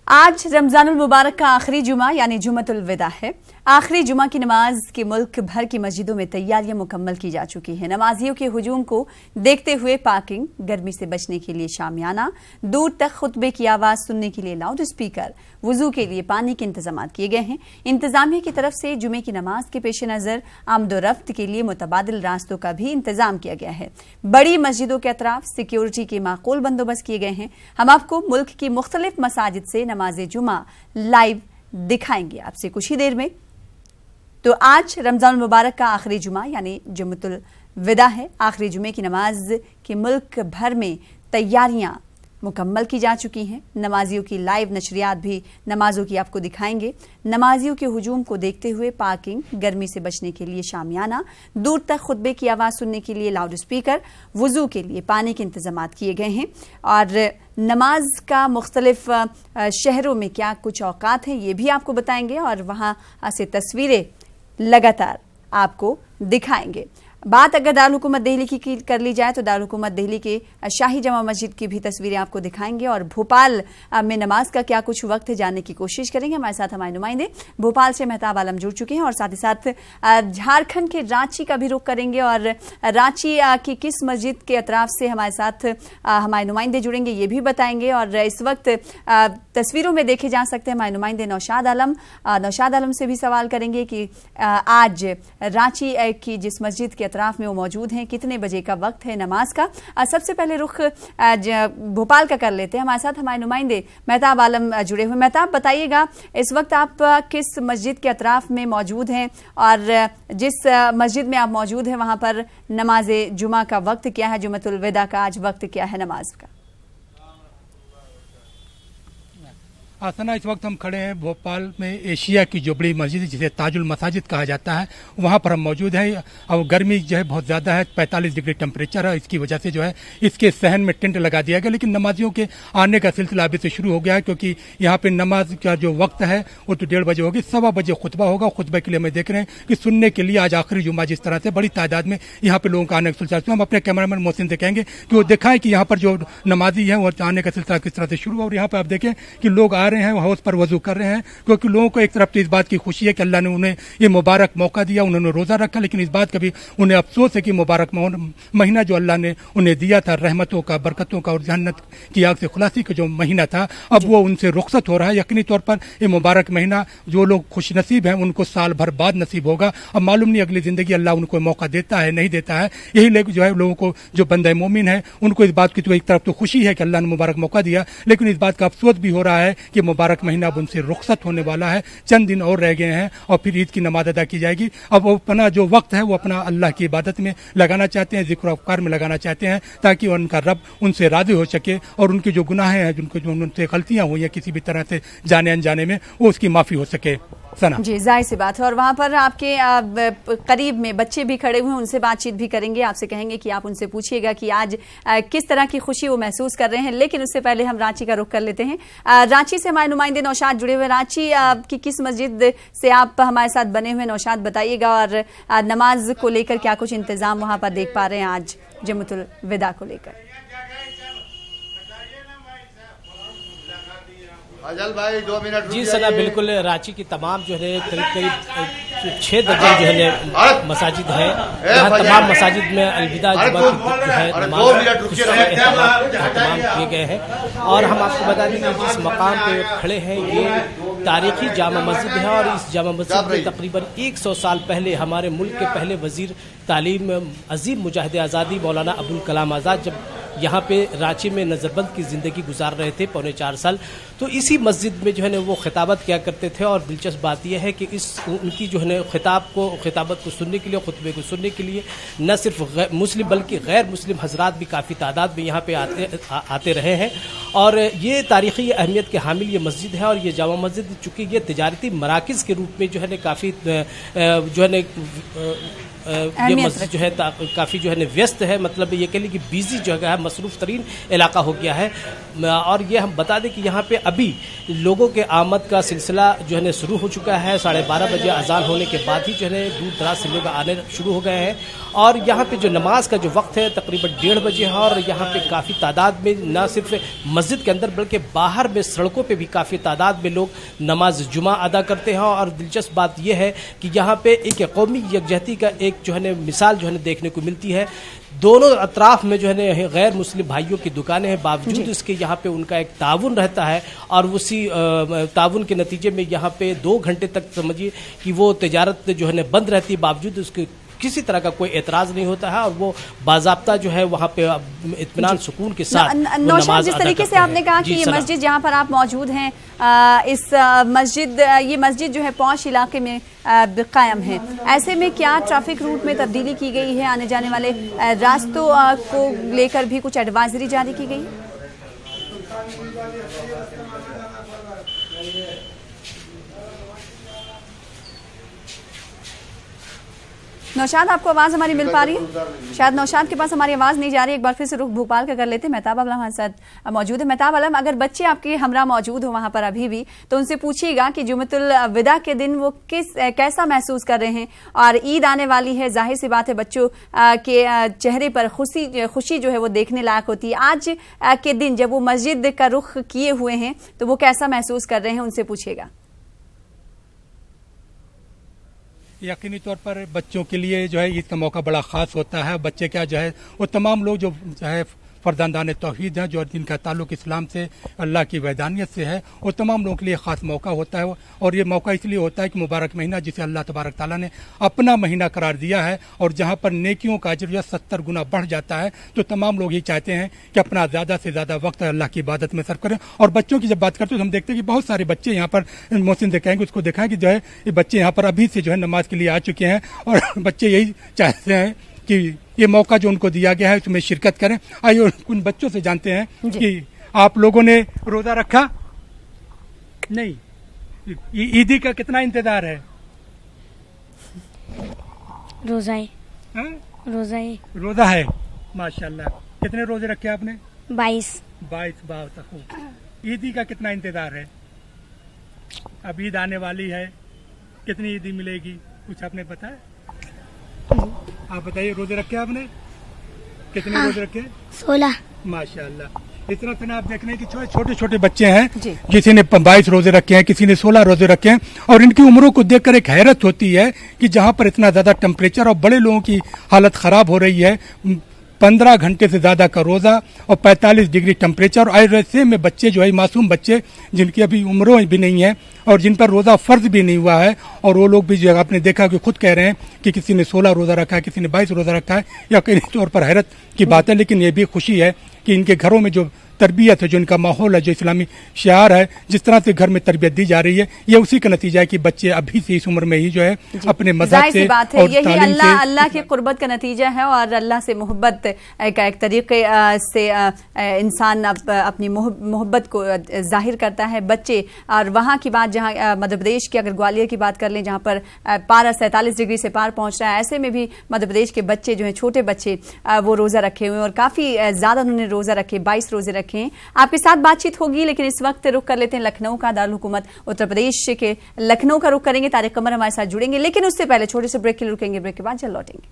आज रमजानुल मुबारक का आखिरी जुमा यानी जुमतुल विदा है। आखिरी जुमा की नमाज के मुल्क भर की मस्जिदों में तैयारियां मुकम्मल की जा चुकी हैं। नमाजियों के हुजूम को देखते हुए पार्किंग, गर्मी से बचने के लिए शामियाना, दूर तक खुतबे की आवाज सुनने के लिए लाउड स्पीकर, वजू के लिए पानी के इंतजाम किए गए हैं। इंतजामिया की तरफ से जुमे की नमाज के पेश नजर आमदोरफ्त के लिए मुतबादिल रास्तों का भी इंतजाम किया गया है। बड़ी मस्जिदों के अतराफ सिक्योरिटी के माकूल बंदोबस्त किए गए हैं। हम आपको मुल्क की मुख्तलिफ मसाजिद से नमाज जुमा लाइव दिखाएंगे आपसे कुछ ही देर में। तो आज रमजान मुबारक का आखिरी जुमा यानी जुमतुल विदा है। आखिरी जुमे की नमाज के मुल्क भर में तैयारियां मुकम्मल की जा चुकी हैं। नमाजियों की लाइव नशरियात भी नमाजों की आपको दिखाएंगे। नमाजियों के हुजूम को देखते हुए पार्किंग, गर्मी से बचने के लिए शामियाना, दूर तक खुतबे की आवाज़ सुनने के लिए लाउड स्पीकर, वजू के लिए पानी के इंतजाम किए गए हैं। और नमाज का मुख्तलिफ शहरों में क्या कुछ औकात हैं ये भी आपको बताएंगे और वहाँ से तस्वीरें लगातार आपको दिखाएंगे। बात अगर दारुल हुकूमत दिल्ली की कर ली जाए तो दारुल हुकूमत दिल्ली के शाही जमा मस्जिद की भी तस्वीरें आपको दिखाएंगे और भोपाल में नमाज का क्या कुछ वक्त है जानने की कोशिश करेंगे। हमारे साथ हमारे नुमाइंदे भोपाल से मेहताब आलम जुड़ चुके हैं और साथ ही साथ झारखंड के रांची का भी रुख करेंगे और रांची की किस मस्जिद के अतराफ से हमारे साथ हमारे नुमाइंदे जुड़ेंगे ये भी बताएंगे। और इस वक्त तस्वीरों में देखे जा सकते हैं हमारे नुमाइंदे नौशाद आलम से भी सवाल करेंगे कि आज रांची की जिस मस्जिद के अतराफ में वो मौजूद हैं, कितने बजे का वक्त है नमाज का। सबसे पहले रुख भोपाल का कर लेते हैं। हमारे साथ हमारे नुमाइंदे मेहताब आलम जुड़े हुए। मेहताब, बताइएगा इस वक्त आप किस मस्जिद के अतराफ में मौजूद हैं और जिस मस्जिद में आप मौजूद हैं वहां पर नमाज जुमा का वक्त क्या है, जुमतुल विदा का आज वक्त क्या है नमाज का? आसना इस वक्त हम खड़े हैं भोपाल में एशिया की जो बड़ी मस्जिद जिसे ताजुल मसाजिद कहा जाता है वहाँ पर हम मौजूद हैं। अब गर्मी जो है बहुत ज़्यादा है, 45 डिग्री टेम्परेचर है। इसकी वजह से जो है इसके सहन में टेंट लगा दिया गया, लेकिन नमाजियों के आने का सिलसिला अभी से शुरू हो गया है क्योंकि यहाँ पे नमाज का जो वक्त है वो तो 1:30 बजे होगी। 1:15 बजे खुतबा होगा। खुतबे के लिए मैं देख रहे हैं कि सुनने के लिए आज आखिरी जुमा जिस तरह से बड़ी तादाद में यहाँ पे लोगों का आने का सिलसिला। हम अपने कैमरामैन मोहसिन से कहेंगे कि वो दिखाएं कि यहाँ पर जो नमाजी है वो आने का सिलसिला किस तरह से शुरू हुआ। और यहाँ पर आप देखें कि लोग आ रहे हैं, हाउस पर वजू कर रहे हैं क्योंकि लोगों को एक तरफ तो इस बात की खुशी है कि अल्लाह ने उन्हें ये मुबारक मौका दिया, उन्होंने रोजा रखा, लेकिन इस बात का भी उन्हें अफसोस है कि मुबारक महीना जो अल्लाह ने उन्हें दिया था रहमतों का, बरकतों का और जन्नत की आग से खुलासी का जो महीना था अब वो उनसे रुखसत हो रहा है। यकीनी तौर पर ये मुबारक महीना जो लोग खुश नसीब हैं उनको साल भर बाद नसीब होगा। अब मालूम नहीं अगली जिंदगी अल्लाह उनको मौका देता है नहीं देता है। यही लोग जो है लोगों को जो बंदे मोमिन है उनको इस बात की तो एक तरफ तो खुशी है कि अल्लाह ने मुबारक मौका दिया, लेकिन इस बात का अफसोस भी हो रहा है कि मुबारक महीना अब उनसे रुखसत होने वाला है। चंद दिन और रह गए हैं और फिर ईद की नमाज अदा की जाएगी। अब वो अपना जो वक्त है वो अपना अल्लाह की इबादत में लगाना चाहते हैं, जिक्र अफ़कार में लगाना चाहते हैं ताकि उनका रब उनसे राज़ी हो सके और उनकी जो गुनाह हैं, जिनको जो उनसे गलतियां हुई हैं किसी भी तरह से जाने अनजाने में, वो उसकी माफ़ी हो सके। जी, जाहिर सी बात है। और वहाँ पर आपके करीब में बच्चे भी खड़े हुए हैं, उनसे बातचीत भी करेंगे। आपसे कहेंगे कि आप उनसे पूछिएगा कि आज किस तरह की खुशी वो महसूस कर रहे हैं। लेकिन उससे पहले हम रांची का रुख कर लेते हैं। रांची से हमारे नुमाइंदे नौशाद जुड़े हुए। रांची की किस मस्जिद से आप हमारे साथ बने हुए नौशाद बताइएगा और नमाज को लेकर क्या कुछ इंतजाम वहाँ पर देख पा रहे हैं आज जुमतुल विदा को लेकर? जी सना, बिल्कुल रांची की तमाम जो है करीब 6 दर्जन जो है मसाजिद है। यहाँ तमाम मसाजिद में अलविदा जुमा की जो है तमाम किए गए हैं। और हम आपको बता दें कि जिस मकाम पे खड़े हैं ये तारीखी जामा मस्जिद है और इस जामा मस्जिद में तकरीबन 100 साल पहले हमारे मुल्क के पहले वजीर तालीम अजीम मुजाहिद आज़ादी मौलाना अब्दुल कलाम आज़ाद जब यहाँ पे रांची में नज़रबंद की ज़िंदगी गुजार रहे थे 4.25 साल, तो इसी मस्जिद में जो है ना वो खिताबत किया करते थे। और दिलचस्प बात यह है कि इस उनकी जो है ना खिताबत को सुनने के लिए, खुतबे को सुनने के लिए न सिर्फ मुस्लिम बल्कि गैर मुस्लिम हजरात भी काफ़ी तादाद में यहाँ पे आते रहे हैं। और ये तारीख़ी अहमियत के हामिल ये मस्जिद है। और ये जामा मस्जिद चूँकि ये तिजारती मराकज़ के रूप में जो है ना काफ़ी जो है ना ये मस्जिद जो है काफ़ी जो है व्यस्त है, मतलब ये कह लीजिए कि बिजी जगह है, मसरूफ़ तरीन इलाका हो गया है। और ये हम बता दें कि यहाँ पे अभी लोगों के आमद का सिलसिला जो है शुरू हो चुका है। 12:30 बजे अजान होने के बाद ही जो है दूर दराज से लोग आने शुरू हो गए हैं। और यहाँ पे जो नमाज का जो वक्त है तकरीबन 1:30 बजे है। और यहाँ पे काफ़ी तादाद में न सिर्फ मस्जिद के अंदर बल्कि बाहर में सड़कों पे भी काफ़ी तादाद में लोग नमाज जुमा अदा करते हैं। और दिलचस्प बात यह है कि यहाँ पे एक कौमी यकजहती का एक जो है मिसाल जो है देखने को मिलती है। दोनों अतराफ में जो है गैर मुस्लिम भाइयों की दुकानें हैं, बावजूद इसके यहाँ पे उनका एक ताउन रहता है। और उसी ताउन के नतीजे में यहाँ पे 2 घंटे तक समझिए कि वो तिजारत जो है बंद रहती है, बावजूद उसके किसी तरह का कोई एतराज़ नहीं होता है। और वो बाज़ाब्ता जो है वहाँ पे इत्मीनान सुकून के साथ नौशाद, जिस तरीके से आपने कहा कि ये मस्जिद जहाँ पर आप मौजूद हैं, इस ये मस्जिद जो है पौष इलाके में कायम है, ऐसे में क्या ट्रैफिक रूट में तब्दीली की गई है? आने जाने वाले रास्तों को लेकर भी कुछ एडवाइजरी जारी की गई है? नौशाद, आपको आवाज हमारी मिल पा रही है? शायद नौशाद के पास हमारी आवाज नहीं जा रही। एक बार फिर से रुख भोपाल का कर लेते हैं। मेहताब आलम हमारे साथ मौजूद है। मेहताब आलम, अगर बच्चे आपके हमरा मौजूद हो वहां पर अभी भी, तो उनसे पूछिएगा कि जुमतुल विदा के दिन वो कैसा महसूस कर रहे हैं। और ईद आने वाली है, जाहिर सी बात है बच्चों के चेहरे पर खुशी जो है वो देखने लायक होती है। आज के दिन जब वो मस्जिद का रुख किए हुए हैं तो वो कैसा महसूस कर रहे हैं, उनसे पूछिएगा। यकीनी तौर पर बच्चों के लिए जो है ईद का मौका बड़ा ख़ास होता है। बच्चे क्या जो है वो तमाम लोग जो है फर्जंदान तौहीद हैं, जो जिनका ताल्लुक इस्लाम से, अल्लाह की वैदानियत से है, वो तमाम लोगों के लिए ख़ास मौका होता है। और ये मौका इसलिए होता है कि मुबारक महीना जिसे अल्लाह तबारक ताला ने अपना महीना करार दिया है, और जहाँ पर नेकियों का अजर 70 गुना बढ़ जाता है, तो तमाम लोग ही चाहते हैं कि अपना ज़्यादा से ज़्यादा वक्त अल्लाह की इबादत में सर्फ करें। और बच्चों की जब बात करते हैं तो हम देखते हैं कि बहुत सारे बच्चे यहाँ पर, मोहसिन से कहेंगे उसको देखा है कि जो है ये बच्चे यहाँ पर अभी से जो है नमाज के लिए आ चुके हैं। और बच्चे यही चाहते हैं कि ये मौका जो उनको दिया गया है उसमें शिरकत करें। आइए उन बच्चों से जानते हैं कि आप लोगों ने रोजा रखा? नहीं। ईदी का कितना इंतजार है? रोजा है। रोजा है, माशाल्लाह। कितने रोजे रखे आपने? 22। 22। ईदी का कितना इंतजार है? अब ईद आने वाली है, कितनी ईदी मिलेगी, कुछ आपने बताया? आप बताइए, रोजे रखे आपने? कितने रोजे रखे? 16। माशाल्लाह। इस तरह से आप देख रहे हैं कि छोटे छोटे बच्चे हैं, किसी ने 22 रोजे रखे हैं, किसी ने 16 रोजे रखे हैं। और इनकी उम्रों को देखकर एक हैरत होती है कि जहां पर इतना ज्यादा टेम्परेचर और बड़े लोगों की हालत खराब हो रही है, 15 घंटे से ज्यादा का रोजा और 45 डिग्री टेम्परेचर। और ऐसे में बच्चे जो है, मासूम बच्चे जिनकी अभी उम्रों भी नहीं है और जिन पर रोजा फर्ज भी नहीं हुआ है, और वो लोग भी जो आपने देखा कि खुद कह रहे हैं कि किसी ने 16 रोजा रखा है, किसी ने 22 रोजा रखा है। या कई तौर पर हैरत की बात है, लेकिन ये भी खुशी है कि इनके घरों में जो तरबियत है, जो इनका माहौल है, जो इस्लामी शियार है, जिस तरह से घर में तरबियत दी जा रही है, ये उसी का नतीजा है कि बच्चे अभी से इस उम्र में ही जो है अपने मज़हब से बात है, यही अल्लाह की कुर्बत का नतीजा है। और अल्लाह से मोहब्बत का एक तरीके से इंसान अपनी मोहब्बत को जाहिर करता है। बच्चे, और वहाँ की बात जहाँ मध्य प्रदेश की अगर ग्वालियर की बात कर लें, जहाँ पर पारा 47 डिग्री से पार पहुँच रहा है, ऐसे में भी मध्य प्रदेश के बच्चे जो हैं, छोटे बच्चे, वो रोज़ा रखे हुए हैं और काफ़ी ज़्यादा उन्होंने रोज़ा रखे, 22 रोज़े रखे। आपके साथ बातचीत होगी, लेकिन इस वक्त रुख कर लेते हैं लखनऊ का। दारुल हुकूमत उत्तर प्रदेश के लखनऊ का रुख करेंगे। तारिक कमर हमारे साथ जुड़ेंगे, लेकिन उससे पहले छोटे से ब्रेक के लिए रुकेंगे। ब्रेक के बाद जल्द लौटेंगे।